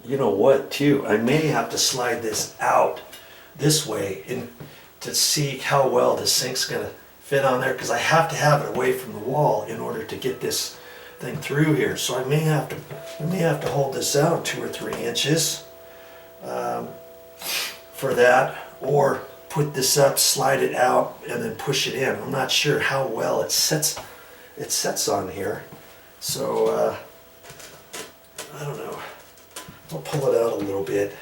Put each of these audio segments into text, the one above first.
you know what, too, I may have to slide this out this way and to see how well the sink's gonna fit on there, because I have to have it away from the wall in order to get this thing through here. So I may have to hold this out 2 or 3 inches for that, or put this up, slide it out, and then push it in. I'm not sure how well it sets on here. So I don't know. I'll pull it out a little bit,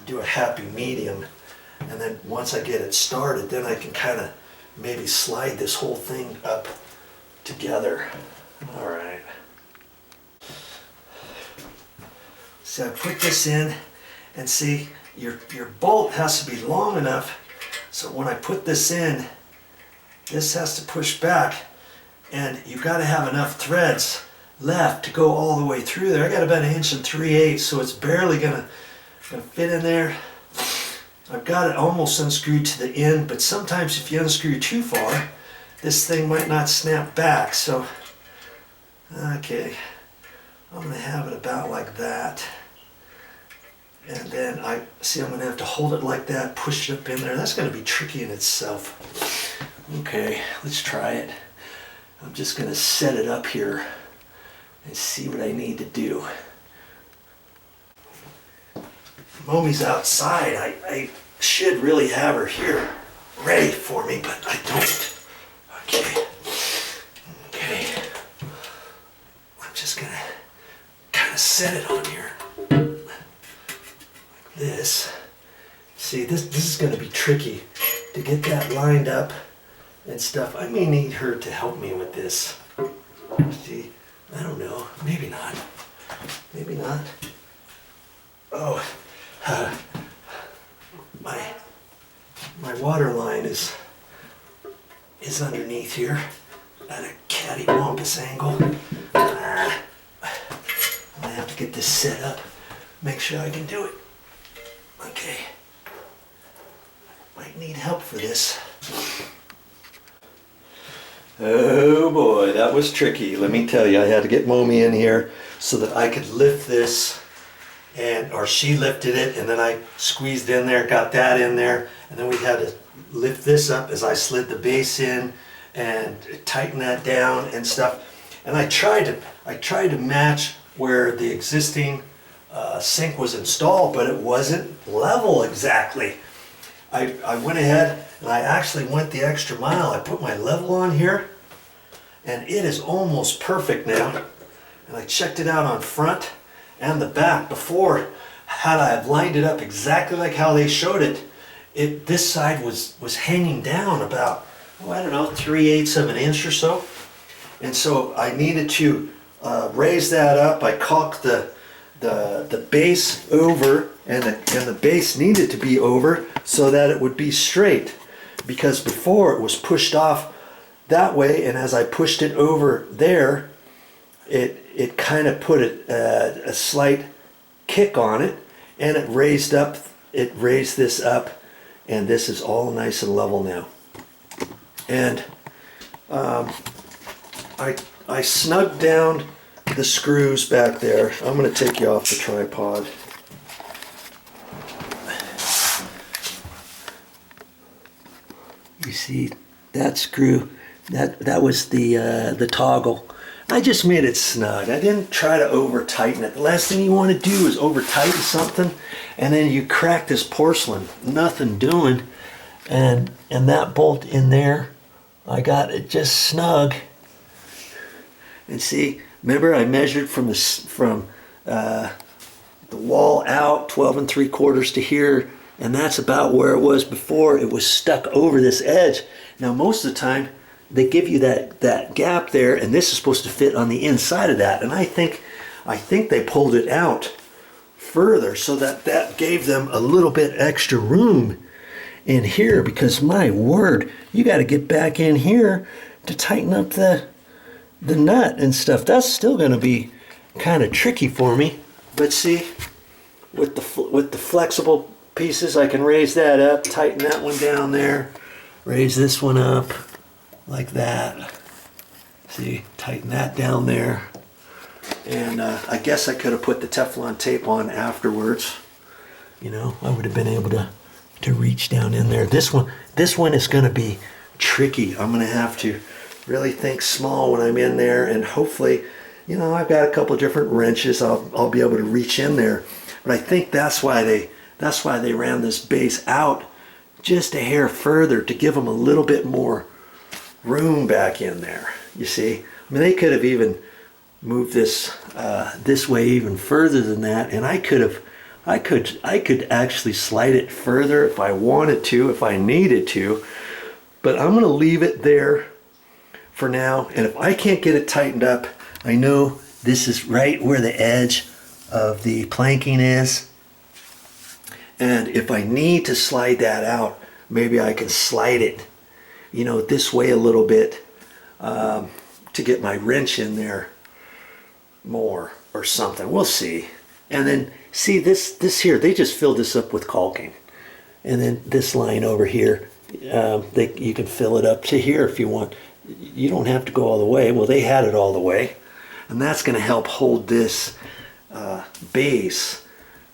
do a happy medium, and then once I get it started, then I can kind of maybe slide this whole thing up together. All right. So I put this in, and see, your bolt has to be long enough so when I put this in, this has to push back, and you've got to have enough threads left to go all the way through there. I got about 1 3/8 inches, so it's barely gonna fit in there. I've got it almost unscrewed to the end, but sometimes if you unscrew too far, this thing might not snap back. So, okay, I'm gonna have it about like that. And then I'm gonna have to hold it like that, push it up in there. That's gonna be tricky in itself. Okay, let's try it. I'm just gonna set it up here and see what I need to do. Mommy's outside. I should really have her here ready for me, but I don't. Okay. Okay. I'm just gonna kind of set it on here. Like this. See, this is gonna be tricky to get that lined up and stuff. I may need her to help me with this. See, I don't know. Maybe not. Maybe not. Oh. My water line is underneath here at a cattywampus angle. I have to get this set up, make sure I can do it. Okay. Might need help for this. Oh boy, that was tricky. Let me tell you, I had to get Mommy in here so that I could lift this, or she lifted it, and then I squeezed in there, got that in there, and then we had to lift this up as I slid the base in and tighten that down and stuff. And I tried to match where the existing sink was installed, but it wasn't level exactly. I went ahead and I actually went the extra mile. I put my level on here, and it is almost perfect now. And I checked it out on front and the back before. Had I have lined it up exactly like how they showed it, this side was hanging down about, I don't know, 3/8 of an inch or so. And so I needed to raise that up. I caulked the base over, and the base needed to be over so that it would be straight, because before it was pushed off that way, and as I pushed it over there, it kind of put a slight kick on it, and it raised this up, and this is all nice and level now. And I snugged down the screws back there. I'm going to take you off the tripod. You see that screw? That was the toggle. I just made it snug. I didn't try to over tighten it. The last thing you want to do is over tighten something, and then you crack this porcelain. Nothing doing. And that bolt in there, I got it just snug. And see, remember I measured from the wall out 12 3/4 to here, and that's about where it was before. It was stuck over this edge. Now most of the time they give you that gap there, and this is supposed to fit on the inside of that. And I think they pulled it out further so that gave them a little bit extra room in here, because my word, you got to get back in here to tighten up the nut and stuff. That's still going to be kind of tricky for me. But see, with the flexible pieces, I can raise that up, tighten that one down there, raise this one up like that. See, tighten that down there. And I guess I could have put the Teflon tape on afterwards. You know, I would have been able to reach down in there. This one is going to be tricky. I'm going to have to really think small when I'm in there, and hopefully, you know, I've got a couple different wrenches. I'll be able to reach in there. But I think that's why they ran this base out just a hair further, to give them a little bit more room back in there. You see, I mean, they could have even moved this this way even further than that, and I could actually slide it further if I wanted to, if I needed to. But I'm going to leave it there for now, and if I can't get it tightened up, I know this is right where the edge of the planking is, and if I need to slide that out, maybe I can slide it, you know, this way a little bit, to get my wrench in there more or something. We'll see. And then see this here, they just filled this up with caulking, and then this line over here, you can fill it up to here if you want. You don't have to go all the way. Well, they had it all the way, and that's going to help hold this base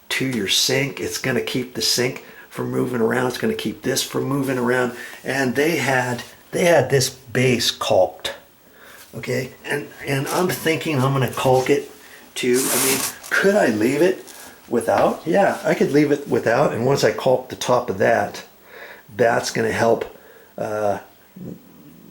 to your sink. It's going to keep the sink from moving around. It's going to keep this from moving around. And they had this base caulked. Okay, and I'm thinking I'm going to caulk it too. I mean, could I leave it without? Yeah, I could leave it without, and once I caulk the top of that, that's going to help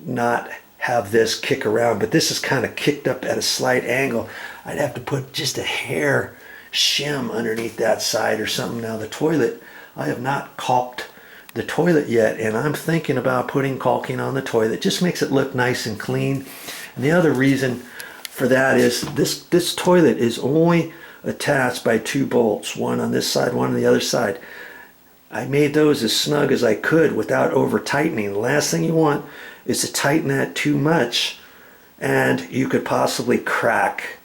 not have this kick around. But this is kind of kicked up at a slight angle. I'd have to put just a hair shim underneath that side or something. Now the toilet, I have not caulked the toilet yet, and I'm thinking about putting caulking on the toilet. Just makes it look nice and clean. And the other reason for that is this toilet is only attached by 2 bolts, one on this side, one on the other side. I made those as snug as I could without over tightening. The last thing you want is to tighten that too much, and you could possibly crack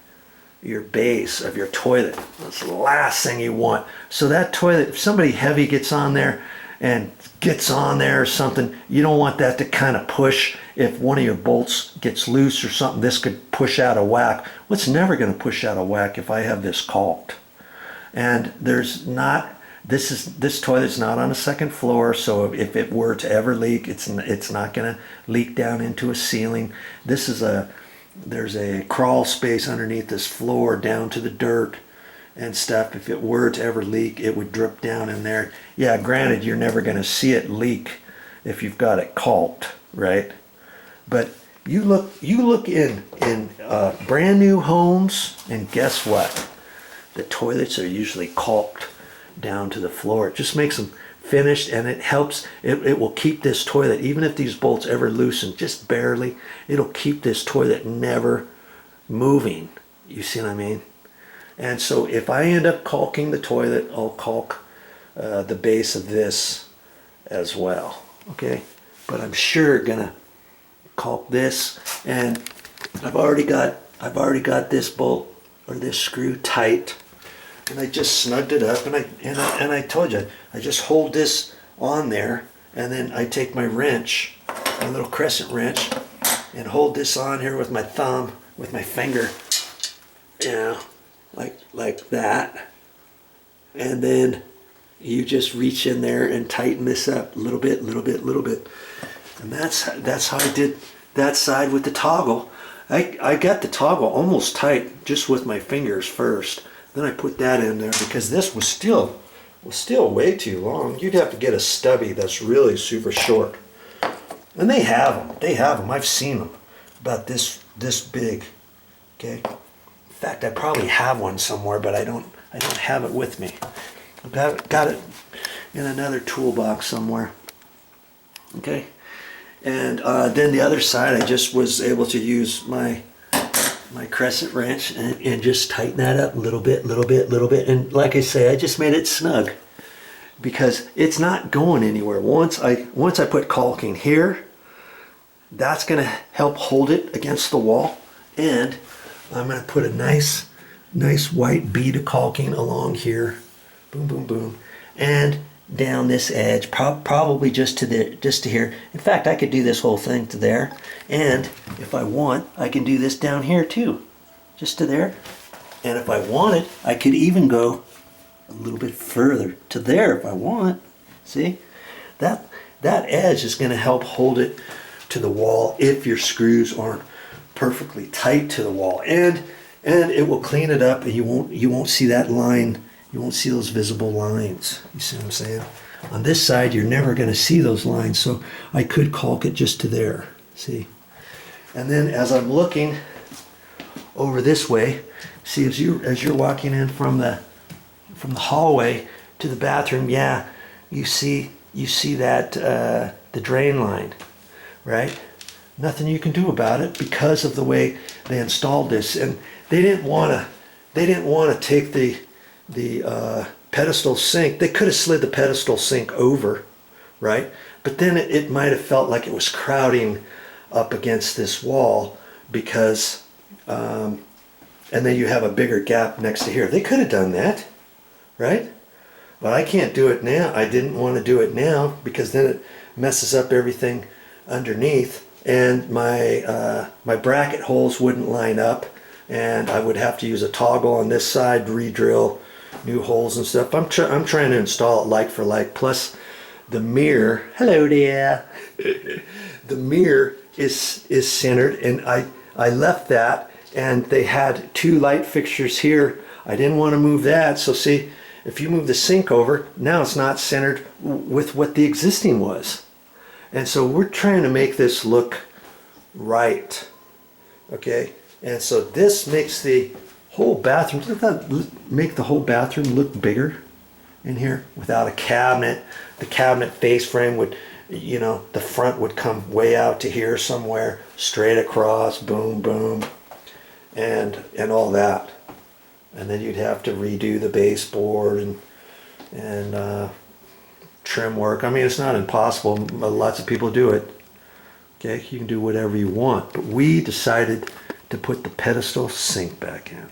your base of your toilet. That's the last thing you want. So that toilet, if somebody heavy gets on there or something, you don't want that to kind of push. If one of your bolts gets loose or something, this could push out of whack. What's never going to push out of whack if I have this caulked. And there's not, this toilet's not on a second floor, so if it were to ever leak, it's not going to leak down into a ceiling. There's a crawl space underneath this floor down to the dirt and stuff. If it were to ever leak, it would drip down in there. Yeah, granted, you're never going to see it leak if you've got it caulked, right? But you look in brand new homes, and guess what? The toilets are usually caulked down to the floor. It just makes them finished, and it helps. It will keep this toilet, even if these bolts ever loosen just barely, it'll keep this toilet never moving. You see what I mean? And so if I end up caulking the toilet, I'll caulk the base of this as well. Okay, but I'm sure gonna caulk this, and I've already got this bolt or this screw tight. And I just snugged it up, and I told you, I just hold this on there, and then I take my wrench, my little crescent wrench, and hold this on here with my thumb, with my finger, you know, like that. And then you just reach in there and tighten this up a little bit. And that's how I did that side with the toggle. I got the toggle almost tight just with my fingers first. Then I put that in there because this was still way too long. You'd have to get a stubby that's really super short. And they have them. I've seen them about this big. Okay. In fact, I probably have one somewhere, but I don't have it with me. I've got it in another toolbox somewhere. Okay. And then the other side, I just was able to use my crescent wrench and just tighten that up a little bit. And like I say, I just made it snug because it's not going anywhere. Once I put caulking here, that's going to help hold it against the wall. And I'm going to put a nice white bead of caulking along here. Boom, boom, boom. And down this edge, probably just to here. In fact, I could do this whole thing to there, and if I want, I can do this down here too, just to there. And if I wanted, I could even go a little bit further to there if I want. See? That edge is going to help hold it to the wall if your screws aren't perfectly tight to the wall. And it will clean it up, and you won't see that line. You won't see those visible lines. You see what I'm saying? On this side, you're never going to see those lines, so I could caulk it just to there. See? And then as I'm looking over this way, see, as you're walking in from the hallway to the bathroom, yeah, you see that the drain line, right? Nothing you can do about it because of the way they installed this, and they didn't want to take the pedestal sink. They could have slid the pedestal sink over, right? But then it might have felt like it was crowding up against this wall because, and then you have a bigger gap next to here. They could have done that, right? But I can't do it now. I didn't want to do it now because then it messes up everything underneath, and my bracket holes wouldn't line up, and I would have to use a toggle on this side, re-drill new holes and stuff. I'm trying to install it like for like. Plus the mirror, hello there, the mirror is centered, and I left that, and they had two light fixtures here. I didn't want to move that, so see, if you move the sink over, now it's not centered with what the existing was. And so we're trying to make this look right, okay? And so this makes the whole bathroom, look at that, make the whole bathroom look bigger in here without a cabinet. The cabinet face frame would, you know, the front would come way out to here somewhere, straight across, boom, boom, and all that. And then you'd have to redo the baseboard and trim work. I mean, it's not impossible. Lots of people do it. Okay, you can do whatever you want. But we decided to put the pedestal sink back in.